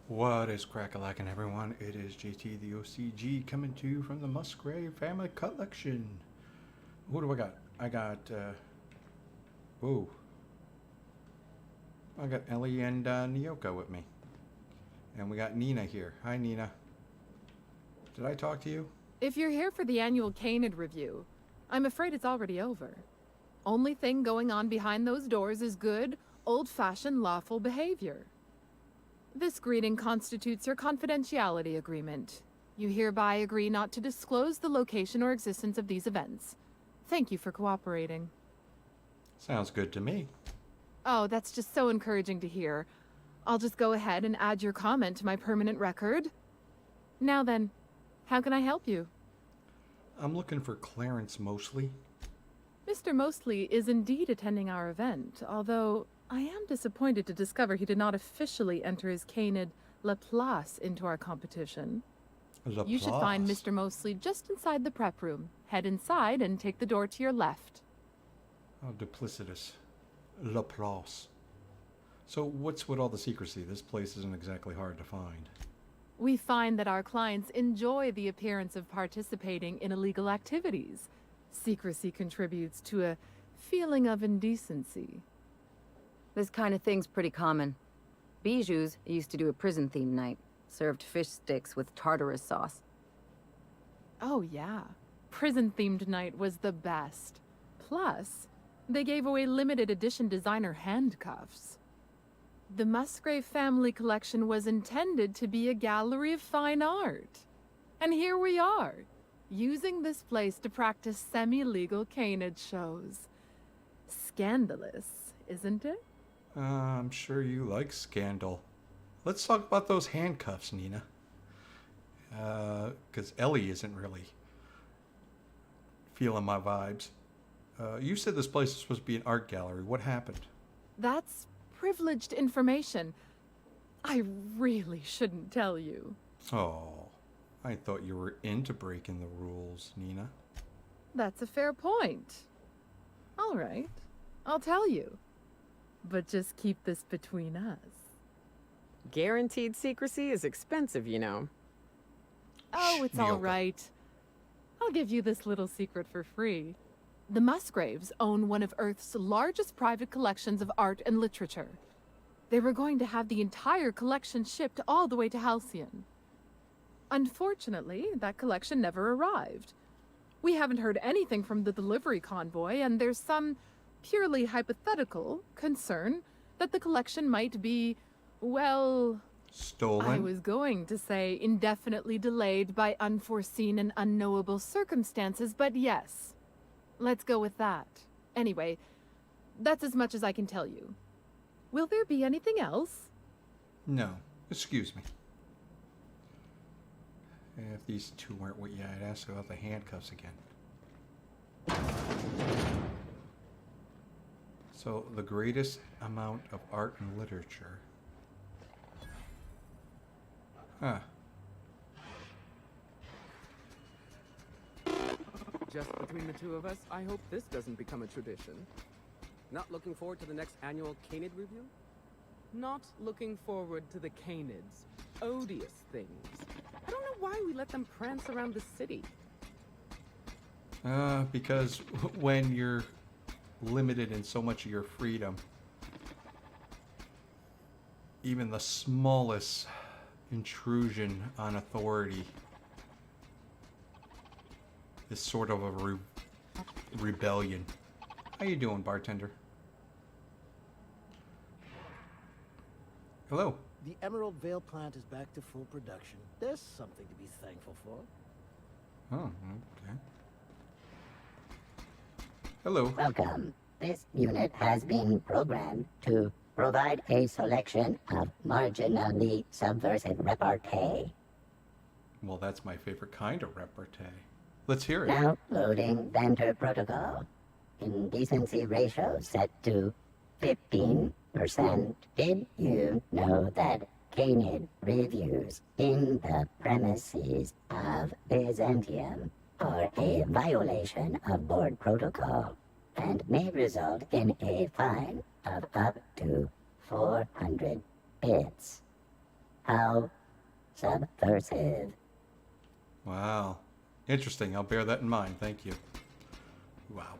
What is crack-a-lackin', everyone? It is JT the OCG coming to you from the Musgrave Family Collection. Who do I got? Whoa. I got Ellie and Nyoka with me. And we got Nina here. Hi, Nina. Did I talk to you? If you're here for the annual Canid review, I'm afraid it's already over. Only thing going on behind those doors is good, old-fashioned lawful behavior. This greeting constitutes your confidentiality agreement. You hereby agree not to disclose the location or existence of these events. Thank you for cooperating. Sounds good to me. Oh, that's just so encouraging to hear. I'll just go ahead and add your comment to my permanent record. Now then, how can I help you? I'm looking for Clarence Mosley. Mr. Mosley is indeed attending our event, although I am disappointed to discover he did not officially enter his Canid Laplace into our competition. Laplace. You should find Mr. Mosley just inside the prep room. Head inside and take the door to your left. How duplicitous. Laplace. So what's with all the secrecy? This place isn't exactly hard to find. We find that our clients enjoy the appearance of participating in illegal activities. Secrecy contributes to a feeling of indecency. This kind of thing's pretty common. Bijou's used to do a prison-themed night. Served fish sticks with tartarus sauce. Oh yeah, prison-themed night was the best. Plus, they gave away limited edition designer handcuffs. The Musgrave family collection was intended to be a gallery of fine art. And here we are, using this place to practice semi-legal canid shows. Scandalous, isn't it? I'm sure you like scandal. Let's talk about those handcuffs, Nina. Because Ellie isn't really feeling my vibes. You said this place was supposed to be an art gallery. What happened? That's privileged information. I really shouldn't tell you. Oh, I thought you were into breaking the rules, Nina. That's a fair point. All right, I'll tell you. But just keep this between us. Guaranteed secrecy is expensive, you know. Oh, it's all Nyoka. right. I'll give you this little secret for free. The Musgraves own one of Earth's largest private collections of art and literature. They were going to have the entire collection shipped all the way to Halcyon. Unfortunately, that collection never arrived. We haven't heard anything from the delivery convoy, and there's some purely hypothetical concern that the collection might be, well, Stolen? I was going to say indefinitely delayed by unforeseen and unknowable circumstances, but yes. Let's go with that. Anyway, that's as much as I can tell you. Will there be anything else? No. Excuse me. If these two weren't what you had asked about the handcuffs again. So, the greatest amount of art and literature. Huh. Just between the two of us, I hope this doesn't become a tradition. Not looking forward to the next annual Canid review? Not looking forward to the Canids. Odious things. I don't know why we let them prance around the city. Because when you're limited in so much of your freedom, even the smallest intrusion on authority is sort of a rebellion. How you doing, bartender? Hello. The Emerald Vale plant is back to full production. There's something to be thankful for. Oh, okay. Hello. Welcome. This unit has been programmed to provide a selection of marginally subversive repartee. Well, that's my favorite kind of repartee. Let's hear it. Now loading vendor protocol. Indecency ratio set to 15%. Did you know that Canid reviews in the premises of Byzantium are a violation of board protocol and may result in a fine of up to 400 bits? How subversive. Wow. Interesting. I'll bear that in mind. Thank you. Wow.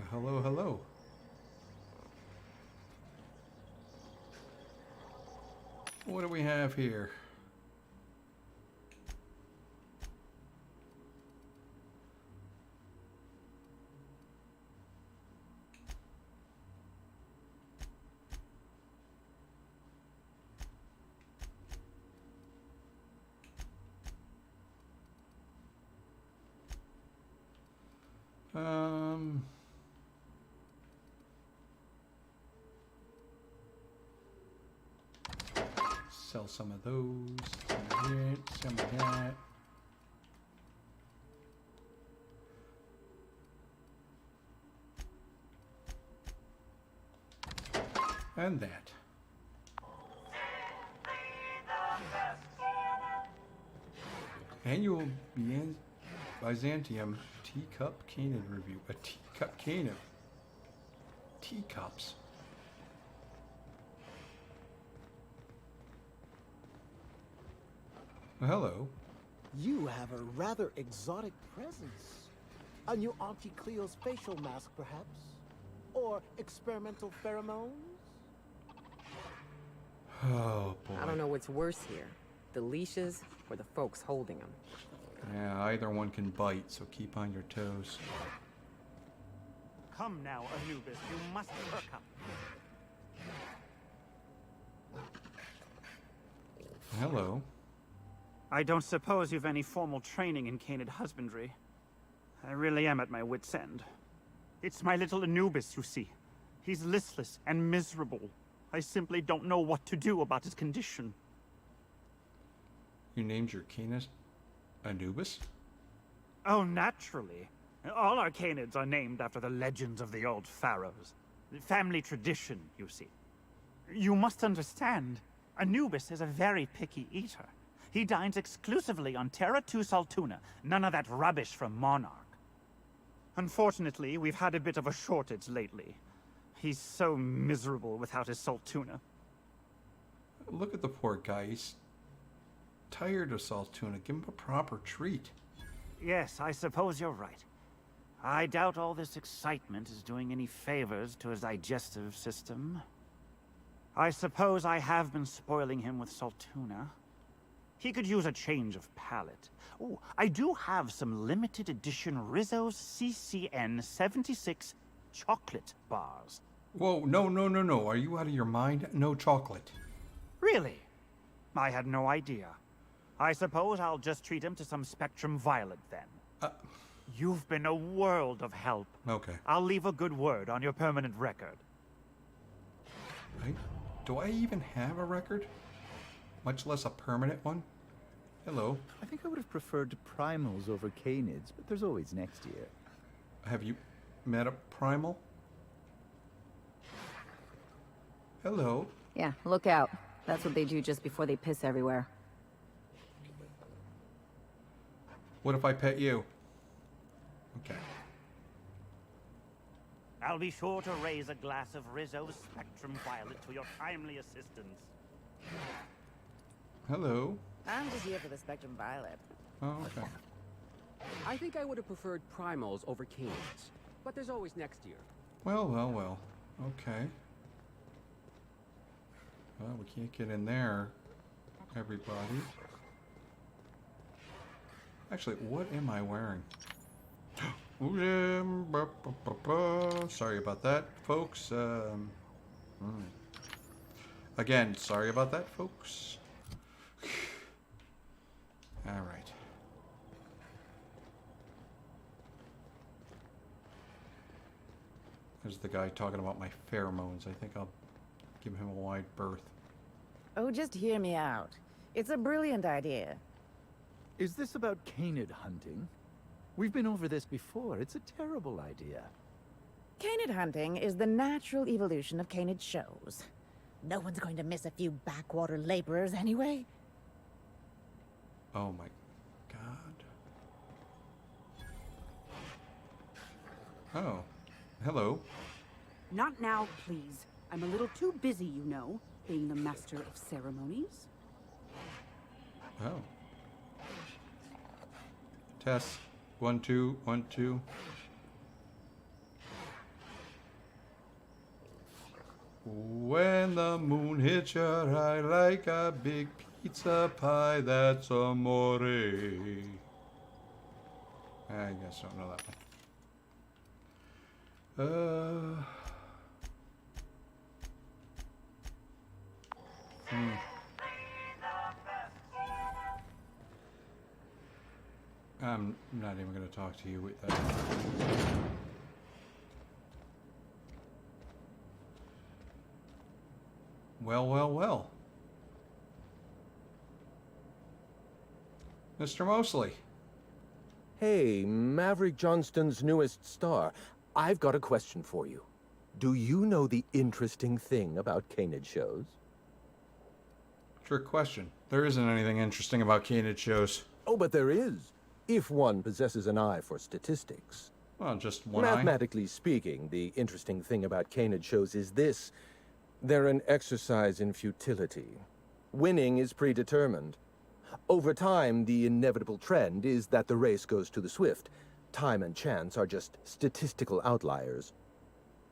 Hello, hello. What do we have here? Sell some of those, some of it, some of that. And that. Annual Byzantium Teacup Canid Review. A teacup Canid. Teacups. Well, hello. You have a rather exotic presence. A new Auntie Cleo's facial mask, perhaps? Or experimental pheromones? Oh, boy. I don't know what's worse here, the leashes or the folks holding them. Yeah, either one can bite, so keep on your toes. Come now, Anubis, you must perk up. Hello. I don't suppose you've any formal training in Canid husbandry. I really am at my wit's end. It's my little Anubis, you see. He's listless and miserable. I simply don't know what to do about his condition. You named your canis Anubis? Oh, naturally. All our Canids are named after the legends of the old pharaohs. Family tradition, you see. You must understand, Anubis is a very picky eater. He dines exclusively on Terra 2 Saltuna, none of that rubbish from Monarch. Unfortunately, we've had a bit of a shortage lately. He's so miserable without his salt tuna. Look at the poor guy. He's tired of salt tuna. Give him a proper treat. Yes, I suppose you're right. I doubt all this excitement is doing any favors to his digestive system. I suppose I have been spoiling him with salt tuna. He could use a change of palate. Oh, I do have some limited edition Rizzo's CCN 76 chocolate bars. Whoa, no, no, no, no. Are you out of your mind? No chocolate. Really? I had no idea. I suppose I'll just treat him to some Spectrum Violet then. You've been a world of help. Okay. I'll leave a good word on your permanent record. Do I even have a record? Much less a permanent one? Hello. I think I would have preferred primals over canids, but there's always next year. Have you met a primal? Hello. Yeah, look out. That's what they do just before they piss everywhere. What if I pet you? Okay. I'll be sure to raise a glass of Rizzo's Spectrum Violet to your timely assistance. Hello. I'm just here for the Spectrum Violet. Oh, okay. I think I would have preferred primals over canids, but there's always next year. Well, well, well. Okay. Well, we can't get in there, everybody. Actually, what am I wearing? Sorry about that, folks. Again, sorry about that, folks. All right. There's the guy talking about my pheromones. I think I'll give him a wide berth. Oh, just hear me out. It's a brilliant idea. Is this about canid hunting? We've been over this before. It's a terrible idea. Canid hunting is the natural evolution of canid shows. No one's going to miss a few backwater laborers anyway. Oh my god. Oh. Hello. Not now, please. I'm a little too busy, you know. being the master of ceremonies. Oh. Test. 1, 2, 1, 2. When the moon hits your eye like a big pizza pie, that's amore. I guess I don't know that one. I'm not even going to talk to you with that. Well, well, well. Mr. Mosley. Hey, Maverick Johnston's newest star. I've got a question for you. Do you know the interesting thing about Canid shows? Trick question. There isn't anything interesting about Canid shows. Oh, but there is. If one possesses an eye for statistics. Well, just one eye. Mathematically speaking, the interesting thing about Canid shows is this. They're an exercise in futility. Winning is predetermined. Over time, the inevitable trend is that the race goes to the swift. Time and chance are just statistical outliers.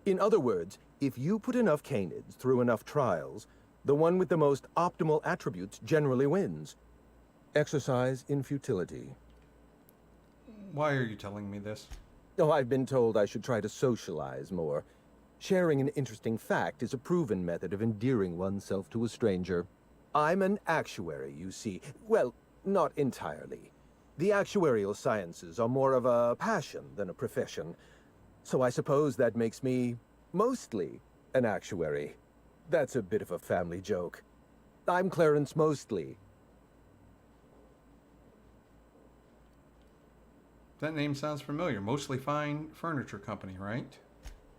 In other words, if you put enough Canids through enough trials, the one with the most optimal attributes generally wins. Exercise in futility. Why are you telling me this? Oh, I've been told I should try to socialize more. Sharing an interesting fact is a proven method of endearing oneself to a stranger. I'm an actuary, you see. Well, not entirely. The actuarial sciences are more of a passion than a profession. So I suppose that makes me mostly an actuary. That's a bit of a family joke. I'm Clarence Mostly. That name sounds familiar. Mostly Fine Furniture Company, right?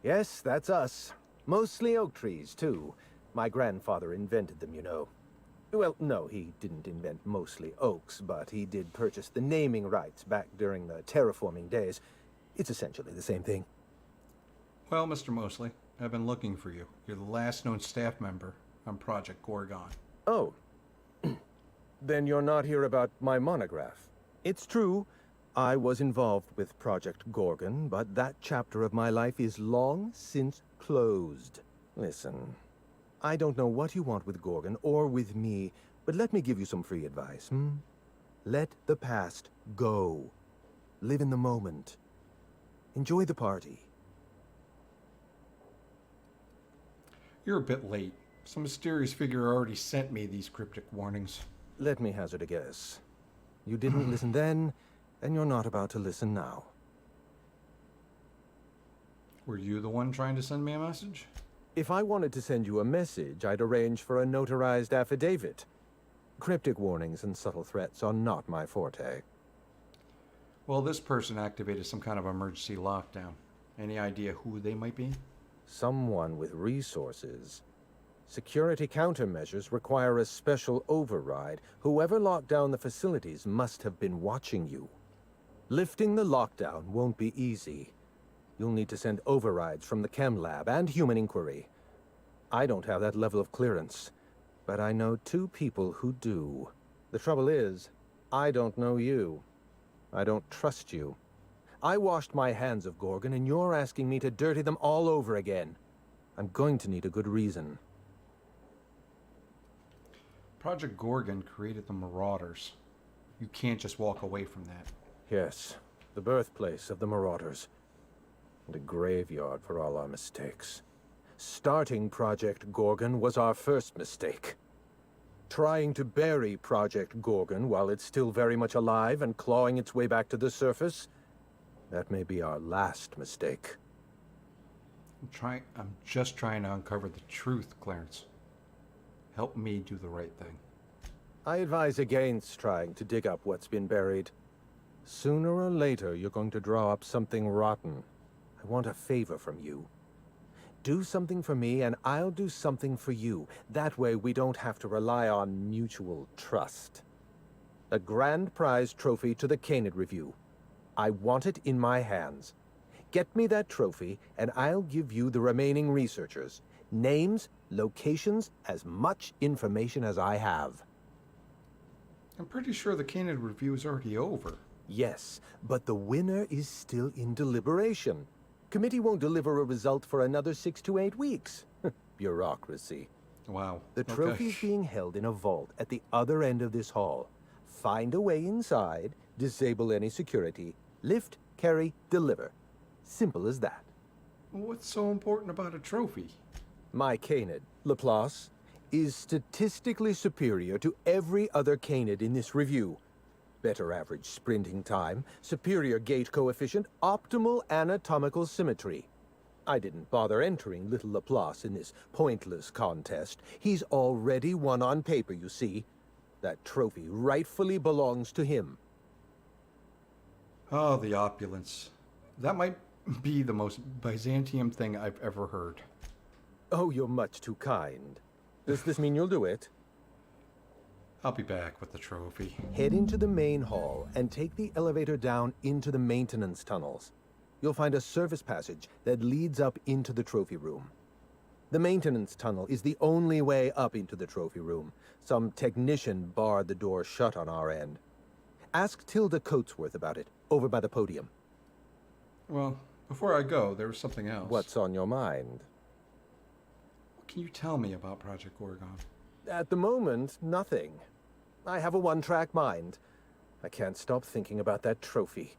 Yes, that's us. Mostly oak trees, too. My grandfather invented them, you know. Well, no, he didn't invent mostly oaks, but he did purchase the naming rights back during the terraforming days. It's essentially the same thing. Well, Mr. Mosley, I've been looking for you. You're the last known staff member on Project Gorgon. Oh. Then you're not here about my monograph. It's true, I was involved with Project Gorgon, but that chapter of my life is long since closed. Listen, I don't know what you want with Gorgon or with me, but let me give you some free advice, Let the past go. Live in the moment. Enjoy the party. You're a bit late. Some mysterious figure already sent me these cryptic warnings. Let me hazard a guess. You didn't listen then, and you're not about to listen now. Were you the one trying to send me a message? If I wanted to send you a message, I'd arrange for a notarized affidavit. Cryptic warnings and subtle threats are not my forte. Well, this person activated some kind of emergency lockdown. Any idea who they might be? Someone with resources. Security countermeasures require a special override. Whoever locked down the facilities must have been watching you. Lifting the lockdown won't be easy. You'll need to send overrides from the chem lab and human inquiry. I don't have that level of clearance, but I know 2 people who do. The trouble is, I don't know you. I don't trust you. I washed my hands of Gorgon, and you're asking me to dirty them all over again. I'm going to need a good reason. Project Gorgon created the Marauders. You can't just walk away from that. Yes, the birthplace of the Marauders. And a graveyard for all our mistakes. Starting Project Gorgon was our first mistake. Trying to bury Project Gorgon while it's still very much alive and clawing its way back to the surface, that may be our last mistake. I'm just trying to uncover the truth, Clarence. Help me do the right thing. I advise against trying to dig up what's been buried. Sooner or later, you're going to draw up something rotten. I want a favor from you. Do something for me, and I'll do something for you. That way, we don't have to rely on mutual trust. A grand prize trophy to the Canid Revue. I want it in my hands. Get me that trophy, and I'll give you the remaining researchers. Names, Locations, as much information as I have. I'm pretty sure the Canid review is already over. Yes, but the winner is still in deliberation. Committee won't deliver a result for another 6 to 8 weeks. Bureaucracy. Wow. The trophy's being held in a vault at the other end of this hall. Find a way inside, disable any security, lift, carry, deliver. Simple as that. What's so important about a trophy? My Canid, Laplace, is statistically superior to every other Canid in this review. Better average sprinting time, superior gait coefficient, optimal anatomical symmetry. I didn't bother entering little Laplace in this pointless contest. He's already won on paper, you see. That trophy rightfully belongs to him. Oh, the opulence. That might be the most Byzantium thing I've ever heard. Oh, you're much too kind. Does this mean you'll do it? I'll be back with the trophy. Head into the main hall and take the elevator down into the maintenance tunnels. You'll find a service passage that leads up into the trophy room. The maintenance tunnel is the only way up into the trophy room. Some technician barred the door shut on our end. Ask Tilda Coatsworth about it, over by the podium. Well, before I go, there was something else. What's on your mind? What can you tell me about Project Gorgon? At the moment, nothing. I have a one-track mind. I can't stop thinking about that trophy.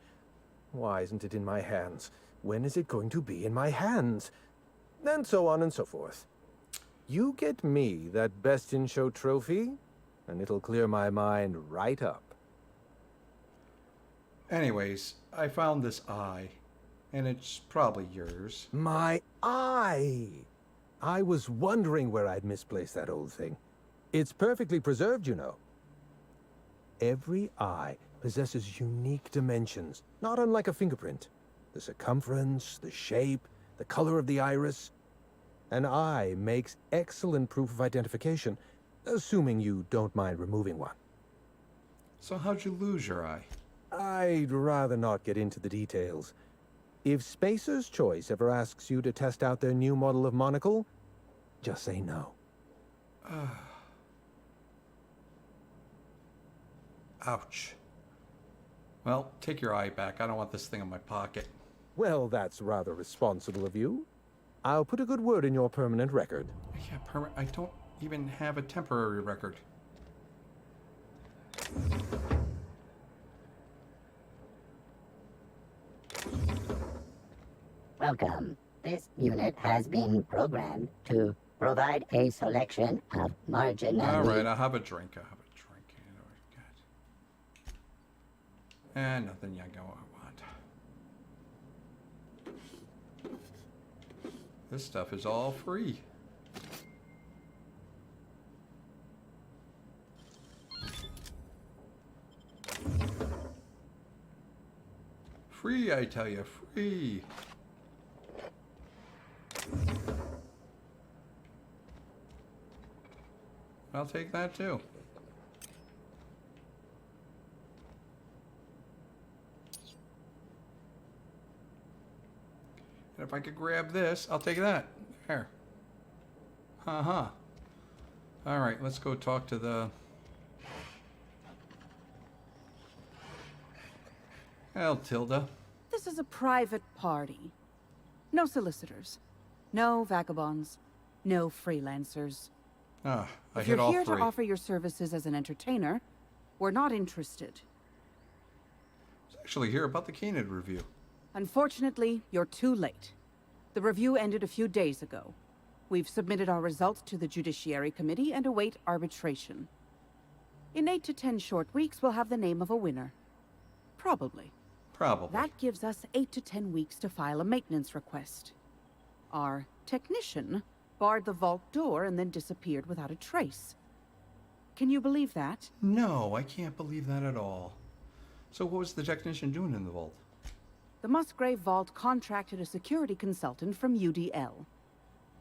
Why isn't it in my hands? When is it going to be in my hands? And so on and so forth. You get me that Best in Show trophy, and it'll clear my mind right up. Anyways, I found this eye, and it's probably yours. My eye! I was wondering where I'd misplaced that old thing. It's perfectly preserved, you know. Every eye possesses unique dimensions, not unlike a fingerprint. The circumference, the shape, the color of the iris. An eye makes excellent proof of identification, assuming you don't mind removing one. So how'd you lose your eye? I'd rather not get into the details. If Spacer's Choice ever asks you to test out their new model of monocle, just say no. Ouch. Well, take your eye back. I don't want this thing in my pocket. Well, that's rather responsible of you. I'll put a good word in your permanent record. Yeah, I don't even have a temporary record. Welcome. This unit has been programmed to provide a selection of marginally... All right, I'll have a drink. And nothing I go I want. This stuff is all free. Free, I tell you, free. I'll take that too. And if I could grab this, I'll take that. There. Uh-huh. All right, let's go talk to the... Well, Tilda. This is a private party. No solicitors. No vagabonds. No freelancers. Ah, I if hit all you're here three. to offer your services as an entertainer, we're not interested. I was actually here about the Canid review. Unfortunately, you're too late. The review ended a few days ago. We've submitted our results to the Judiciary Committee and await arbitration. In 8 to 10 short weeks, we'll have the name of a winner. Probably. Probably. That gives us 8 to 10 weeks to file a maintenance request. Our technician barred the vault door and then disappeared without a trace. Can you believe that? No, I can't believe that at all. So what was the technician doing in the vault? The Musgrave Vault contracted a security consultant from UDL.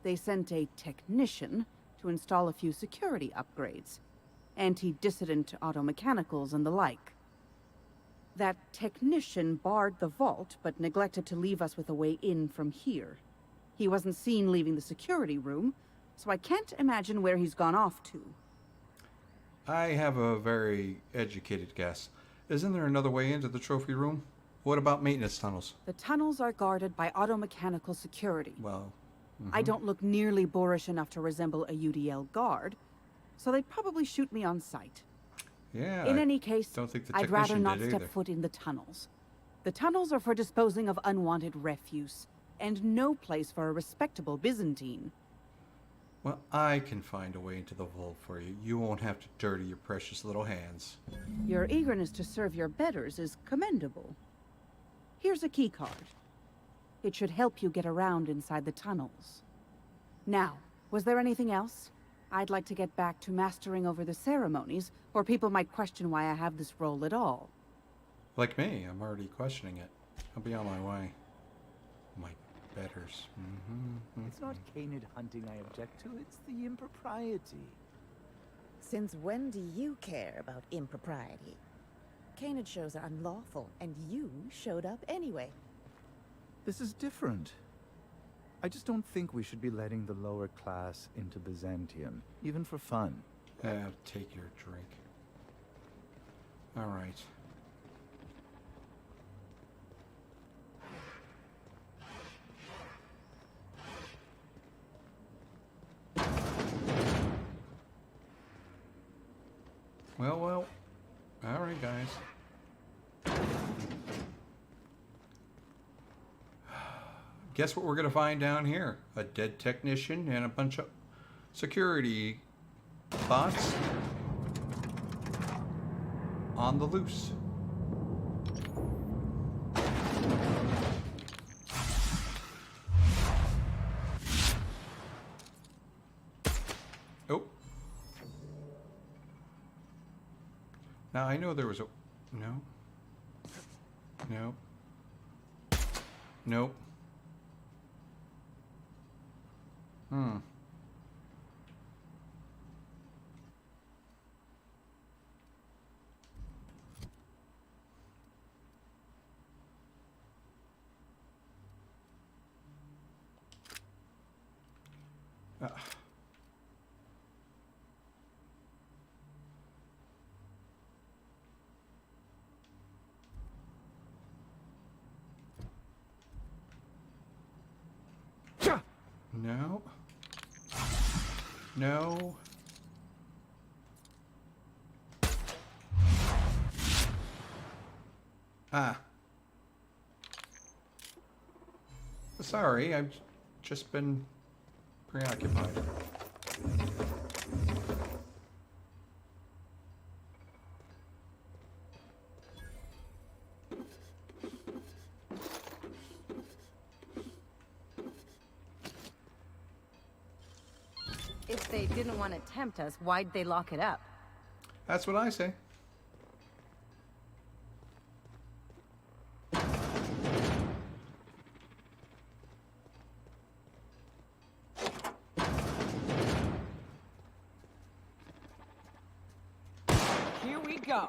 They sent a technician to install a few security upgrades. Anti-dissident automechanicals and the like. That technician barred the vault, but neglected to leave us with a way in from here. He wasn't seen leaving the security room, so I can't imagine where he's gone off to. I have a very educated guess. Isn't there another way into the trophy room? What about maintenance tunnels? The tunnels are guarded by automechanical security. Well, I don't look nearly boorish enough to resemble a UDL guard, so they'd probably shoot me on sight. yeah. In any case, don't think the I'd rather technician not did step either. foot in the tunnels. The tunnels are for disposing of unwanted refuse, and no place for a respectable Byzantine. Well, I can find a way into the vault for you. You won't have to dirty your precious little hands. Your eagerness to serve your betters is commendable. Here's a key card. It should help you get around inside the tunnels. Now, was there anything else? I'd like to get back to mastering over the ceremonies, or people might question why I have this role at all. Like me, I'm already questioning it. I'll be on my way. My betters. It's not Canid hunting I object to, it's the impropriety. Since when do you care about impropriety? Canid shows are unlawful, and you showed up anyway. This is different. I just don't think we should be letting the lower class into Byzantium, even for fun. Take your drink. All right. Well. All right, guys. Guess what we're going to find down here? A dead technician and a bunch of security bots on the loose. Oh. Now I know there was a... No. No. Nope. No. No. Sorry, I've just been preoccupied. If they didn't want to tempt us, why'd they lock it up? That's what I say. Here we go.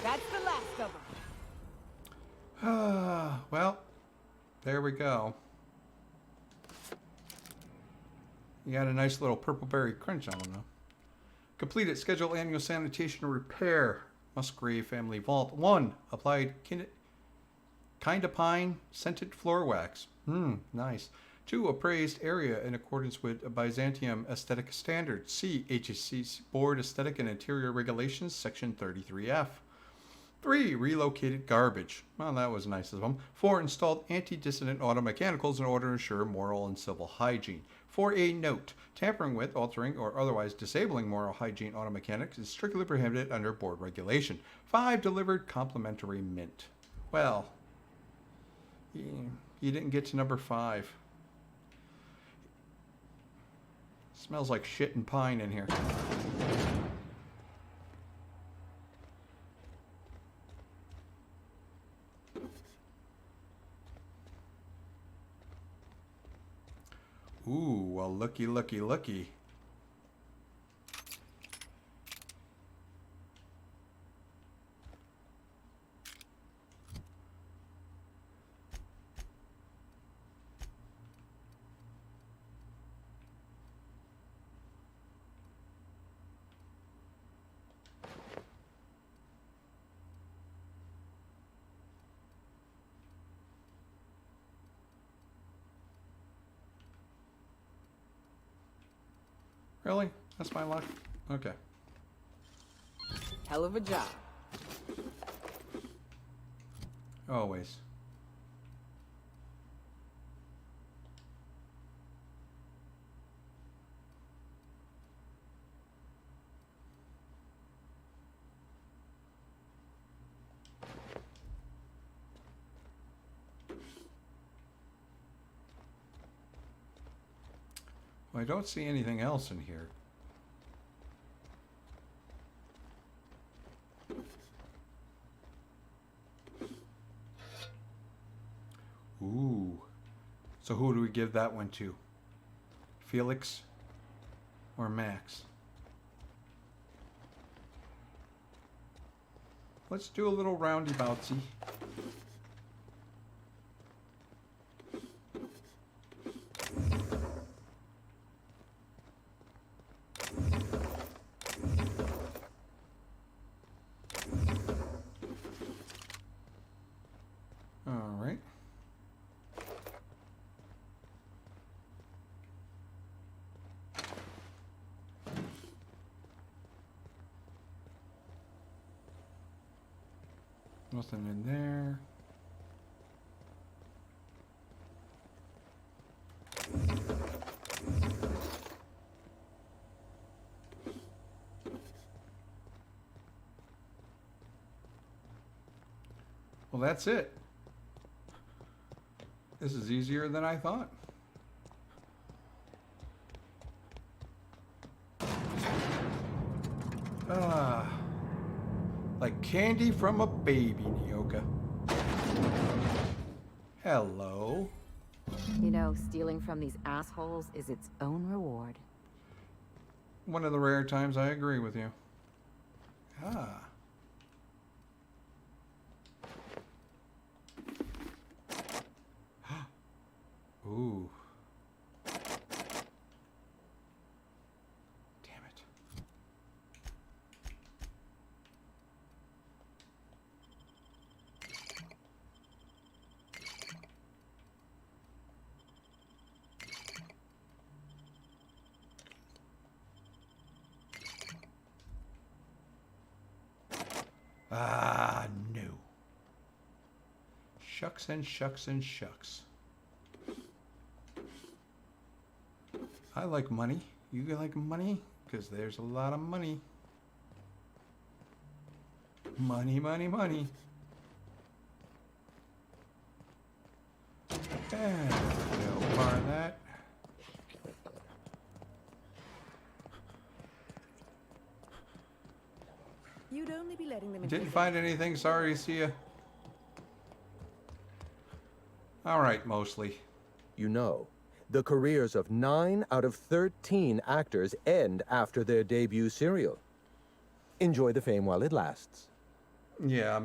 That's the last of them. Well, there we go. You got a nice little purple berry crunch on them, though. Completed scheduled annual sanitation repair. Musgrave family vault. 1. Applied kinda pine scented floor wax. Nice. 2. Appraised area in accordance with Byzantium aesthetic standards. C. HSC Board Aesthetic and Interior Regulations, Section 33F. 3. Relocated garbage. Well, that was nice of them. 4. Installed anti-dissident automechanicals in order to ensure moral and civil hygiene. 4A note. Tampering with, altering, or otherwise disabling moral hygiene automechanics is strictly prohibited under board regulation. 5. Delivered complimentary mint. Well, you didn't get to number 5. Smells like shit and pine in here. Ooh, well, looky, looky, looky. Really? That's my luck? Okay. Hell of a job. Always. Well, I don't see anything else in here. Ooh. So who do we give that one to? Felix or Max? Let's do a little roundy bouncy. All right. Nothing in there. Well, that's it. This is easier than I thought. Ah. Like candy from a baby, Nyoka. Hello. You know, stealing from these assholes is its own reward. One of the rare times I agree with you. Ah. Ooh. Damn it. Ah, no. Shucks and shucks and shucks. I like money. You like money? Because there's a lot of money. Money, money, money. And we'll bar that. You'd only be letting them in. Didn't find anything. Sorry, see ya. All right, mostly. You know, the careers of 9 out of 13 actors end after their debut serial. Enjoy the fame while it lasts. Yeah,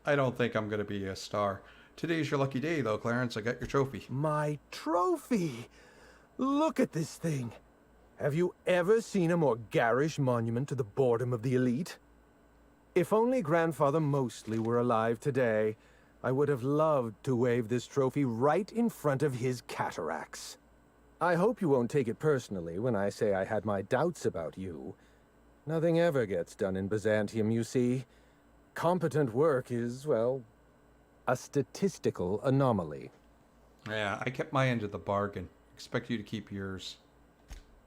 I don't think I'm going to be a star. Today's your lucky day, though, Clarence. I got your trophy. My trophy! Look at this thing. Have you ever seen a more garish monument to the boredom of the elite? If only Grandfather Mostly were alive today, I would have loved to wave this trophy right in front of his cataracts. I hope you won't take it personally when I say I had my doubts about you. Nothing ever gets done in Byzantium, you see. Competent work is, well, a statistical anomaly. Yeah, I kept my end of the bargain. Expect you to keep yours.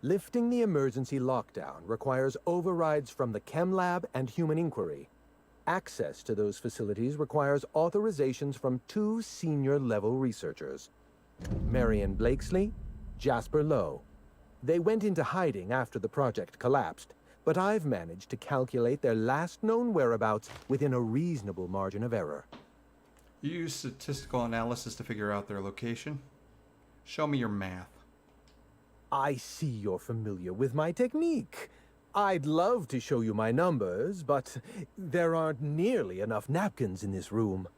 Lifting the emergency lockdown requires overrides from the Chem Lab and Human Inquiry. Access to those facilities requires authorizations from 2 senior-level researchers. Marion Blakesley, Jasper Lowe. They went into hiding after the project collapsed, but I've managed to calculate their last known whereabouts within a reasonable margin of error. You use statistical analysis to figure out their location? Show me your math. I see you're familiar with my technique. I'd love to show you my numbers, but there aren't nearly enough napkins in this room.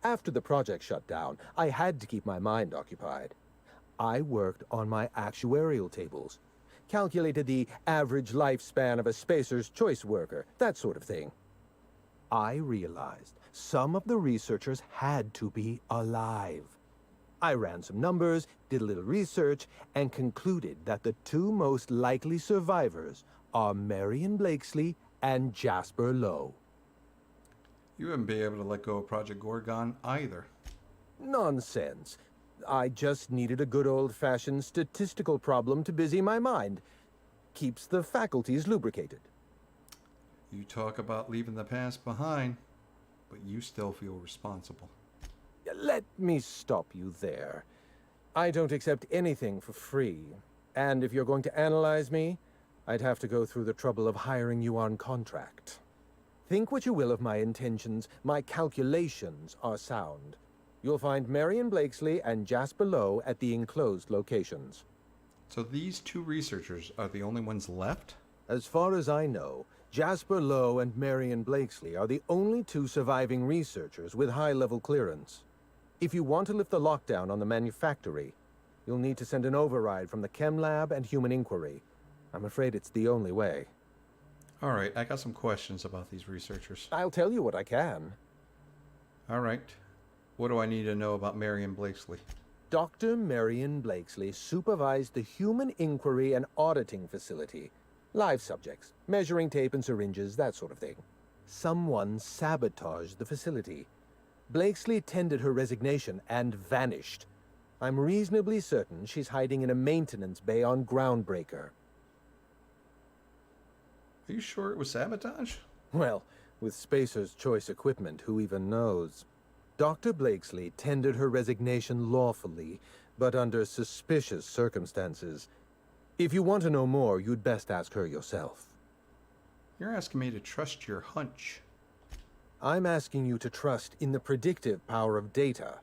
After the project shut down, I had to keep my mind occupied. I worked on my actuarial tables, calculated the average lifespan of a Spacer's Choice worker, that sort of thing. I realized some of the researchers had to be alive. I ran some numbers, did a little research, and concluded that the two most likely survivors are Marion Blakesley and Jasper Lowe. You wouldn't be able to let go of Project Gorgon either. Nonsense. I just needed a good old-fashioned statistical problem to busy my mind. Keeps the faculties lubricated. You talk about leaving the past behind, but you still feel responsible. Let me stop you there. I don't accept anything for free. And if you're going to analyze me, I'd have to go through the trouble of hiring you on contract. Think what you will of my intentions. My calculations are sound. You'll find Marion Blakesley and Jasper Lowe at the enclosed locations. So these two researchers are the only ones left? As far as I know, Jasper Lowe and Marion Blakesley are the only two surviving researchers with high-level clearance. If you want to lift the lockdown on the manufactory, you'll need to send an override from the Chem Lab and Human Inquiry. I'm afraid it's the only way. All right, I got some questions about these researchers. I'll tell you what I can. All right. What do I need to know about Marion Blakesley? Dr. Marion Blakesley supervised the Human Inquiry and Auditing Facility. Live subjects, measuring tape and syringes, that sort of thing. Someone sabotaged the facility. Blakesley tendered her resignation and vanished. I'm reasonably certain she's hiding in a maintenance bay on Groundbreaker. Are you sure it was sabotage? Well, with Spacer's choice equipment, who even knows? Dr. Blakesley tendered her resignation lawfully, but under suspicious circumstances. If you want to know more, you'd best ask her yourself. You're asking me to trust your hunch. I'm asking you to trust in the predictive power of data.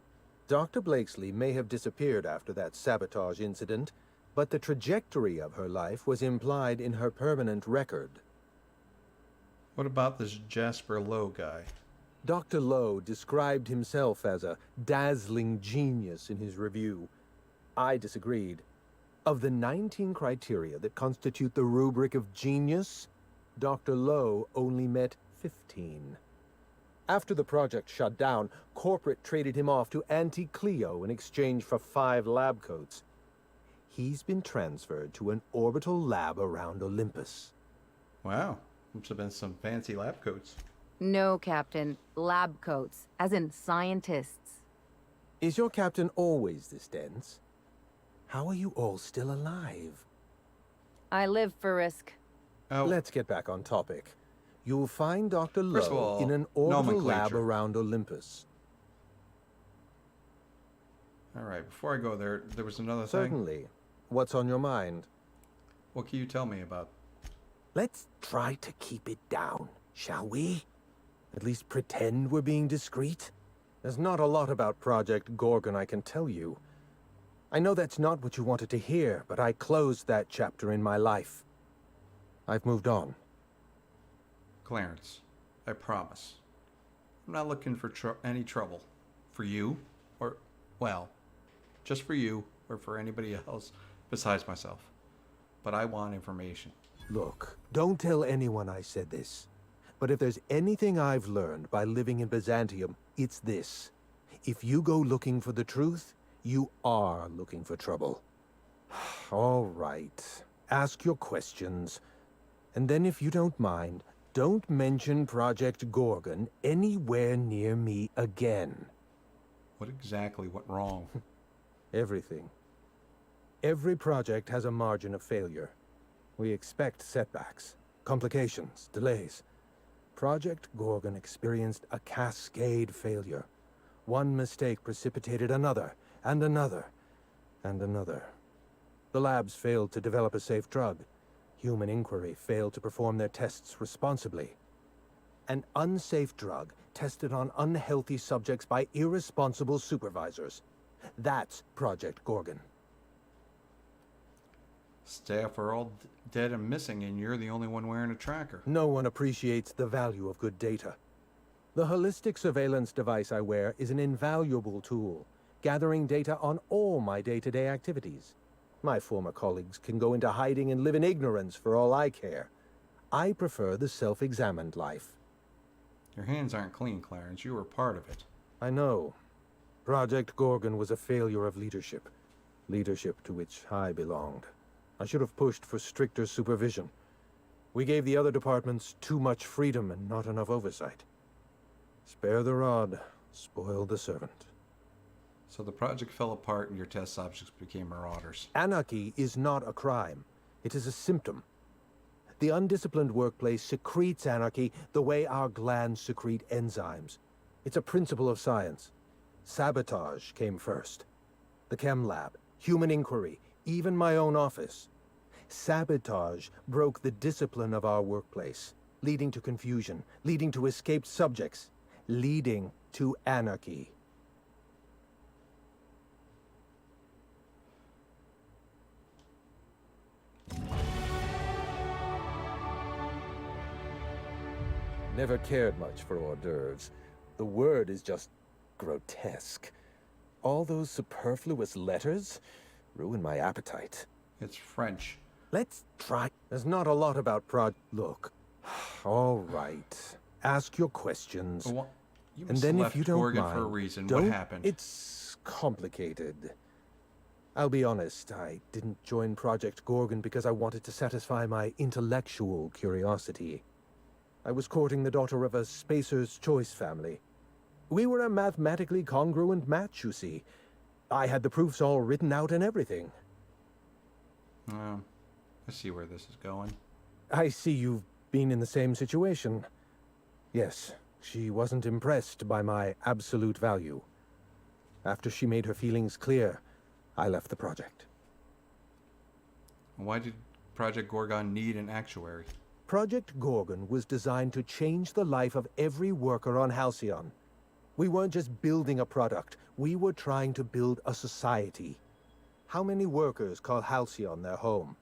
Dr. Blakesley may have disappeared after that sabotage incident, but the trajectory of her life was implied in her permanent record. What about this Jasper Lowe guy? Dr. Lowe described himself as a dazzling genius in his review. I disagreed. Of the 19 criteria that constitute the rubric of genius, Dr. Lowe only met 15. After the project shut down, corporate traded him off to Anti-Cleo in exchange for 5 lab coats. He's been transferred to an orbital lab around Olympus. Wow, must have been some fancy lab coats. No, Captain. Lab coats, as in scientists. Is your captain always this dense? How are you all still alive? I live for risk. Oh. Let's get back on topic. You'll find Dr. First of Lowe all, in an orbital lab nomenclature. around Olympus. All right, before I go there, there was another thing. Certainly. What's on your mind? What can you tell me about? Let's try to keep it down, shall we? At least pretend we're being discreet. There's not a lot about Project Gorgon I can tell you. I know that's not what you wanted to hear, but I closed that chapter in my life. I've moved on. Clarence, I promise. I'm not looking for any trouble. For you, or, well, just for you, or for anybody else besides myself. But I want information. Look, don't tell anyone I said this. But if there's anything I've learned by living in Byzantium, it's this. If you go looking for the truth, you are looking for trouble. All right. Ask your questions. And then if you don't mind, don't mention Project Gorgon anywhere near me again. What exactly went wrong? Everything. Every project has a margin of failure. We expect setbacks, complications, delays. Project Gorgon experienced a cascade failure. One mistake precipitated another, and another, and another. The labs failed to develop a safe drug. Human Inquiry failed to perform their tests responsibly. An unsafe drug tested on unhealthy subjects by irresponsible supervisors. That's Project Gorgon. Staff are all dead and missing, and you're the only one wearing a tracker. No one appreciates the value of good data. The holistic surveillance device I wear is an invaluable tool, gathering data on all my day-to-day activities. My former colleagues can go into hiding and live in ignorance for all I care. I prefer the self-examined life. Your hands aren't clean, Clarence. You were part of it. I know. Project Gorgon was a failure of leadership. Leadership to which I belonged. I should have pushed for stricter supervision. We gave the other departments too much freedom and not enough oversight. Spare the rod, spoil the servant. So the project fell apart and your test subjects became marauders. Anarchy is not a crime. It is a symptom. The undisciplined workplace secretes anarchy the way our glands secrete enzymes. It's a principle of science. Sabotage came first. The chem lab, human inquiry, even my own office. Sabotage broke the discipline of our workplace, leading to confusion, leading to escaped subjects, leading to anarchy. Never cared much for hors d'oeuvres. The word is just grotesque. All those superfluous letters ruin my appetite. It's French. Let's try. There's not a lot about Look. All right. Ask your questions. Well, you and must then have if left you don't Gorgon mind, for a reason. don't. What happened? It's complicated. I'll be honest, I didn't join Project Gorgon because I wanted to satisfy my intellectual curiosity. I was courting the daughter of a Spacer's Choice family. We were a mathematically congruent match, you see. I had the proofs all written out and everything. Oh, I see where this is going. I see you've been in the same situation. Yes, she wasn't impressed by my absolute value. After she made her feelings clear, I left the project. Why did Project Gorgon need an actuary? Project Gorgon was designed to change the life of every worker on Halcyon. We weren't just building a product, we were trying to build a society. How many workers call Halcyon their home?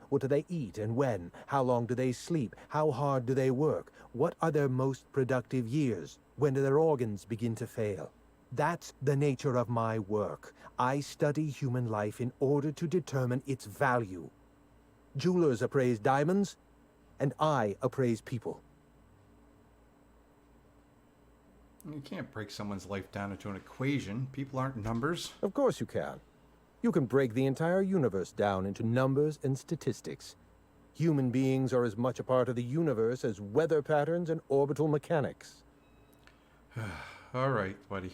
What do they eat and when? How long do they sleep? How hard do they work? What are their most productive years? When do their organs begin to fail? That's the nature of my work. I study human life in order to determine its value. Jewelers appraise diamonds, and I appraise people. You can't break someone's life down into an equation. People aren't numbers. Of course you can. You can break the entire universe down into numbers and statistics. Human beings are as much a part of the universe as weather patterns and orbital mechanics. All right, buddy.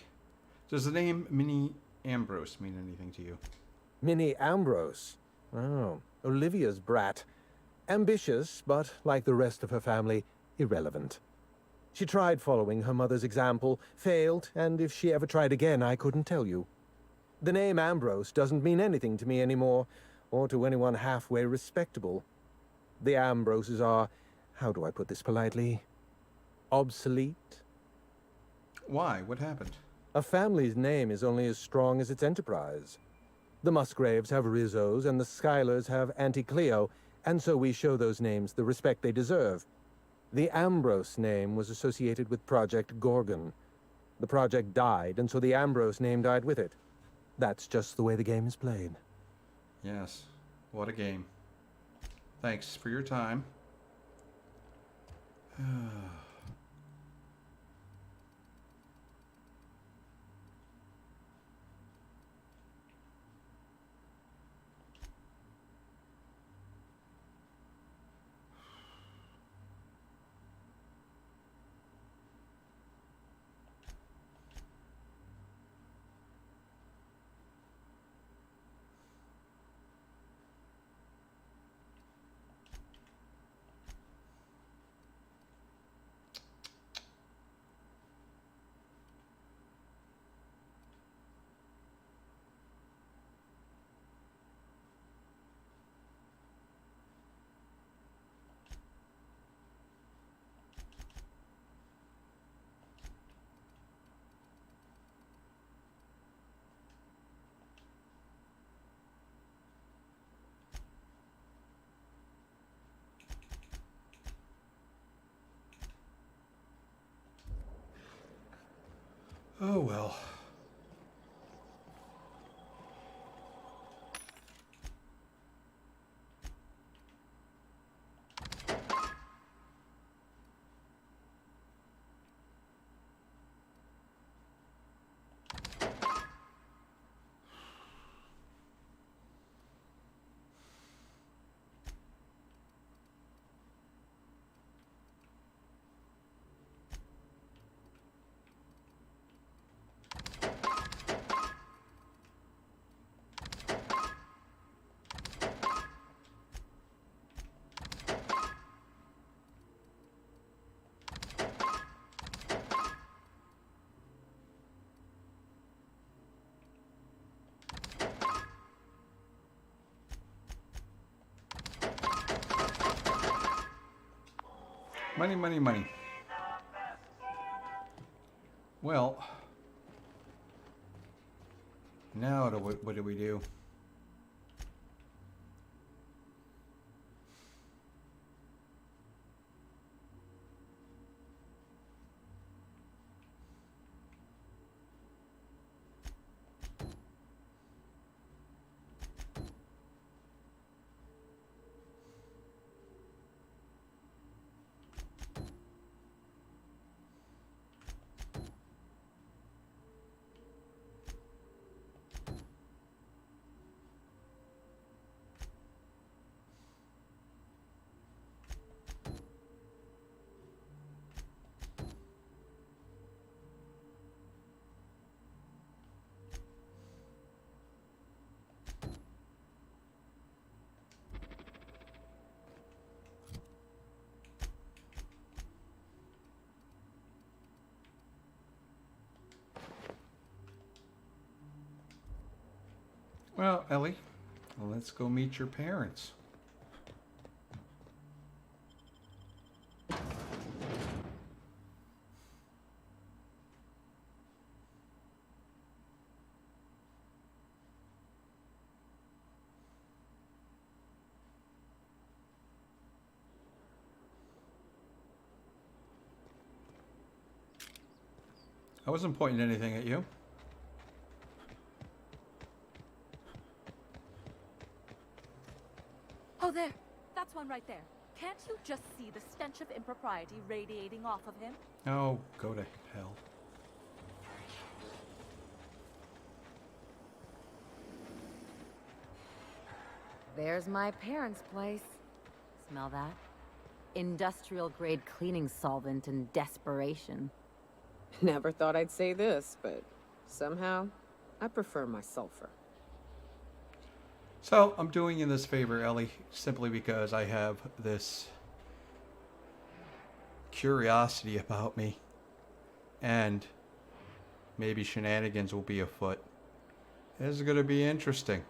Does the name Minnie Ambrose mean anything to you? Minnie Ambrose? Oh, Olivia's brat. Ambitious, but like the rest of her family, irrelevant. She tried following her mother's example, failed, and if she ever tried again, I couldn't tell you. The name Ambrose doesn't mean anything to me anymore, or to anyone halfway respectable. The Ambroses are, how do I put this politely, obsolete. Why? What happened? A family's name is only as strong as its enterprise. The Musgraves have Rizzos, and the Schylers have Auntie Cleo, and so we show those names the respect they deserve. The Ambrose name was associated with Project Gorgon. The project died, and so the Ambrose name died with it. That's just the way the game is played. Yes. What a game. Thanks for your time. Oh well. Money, money, money. Well, now what do we do? Well, Ellie, let's go meet your parents. I wasn't pointing anything at you. Oh, there. That's one right there. Can't you just see the stench of impropriety radiating off of him? Oh, go to hell. There's my parents' place. Smell that? Industrial grade cleaning solvent and desperation. Never thought I'd say this, but somehow I prefer my sulfur. So, I'm doing you this favor, Ellie, simply because I have this curiosity about me. And maybe shenanigans will be afoot. This is going to be interesting.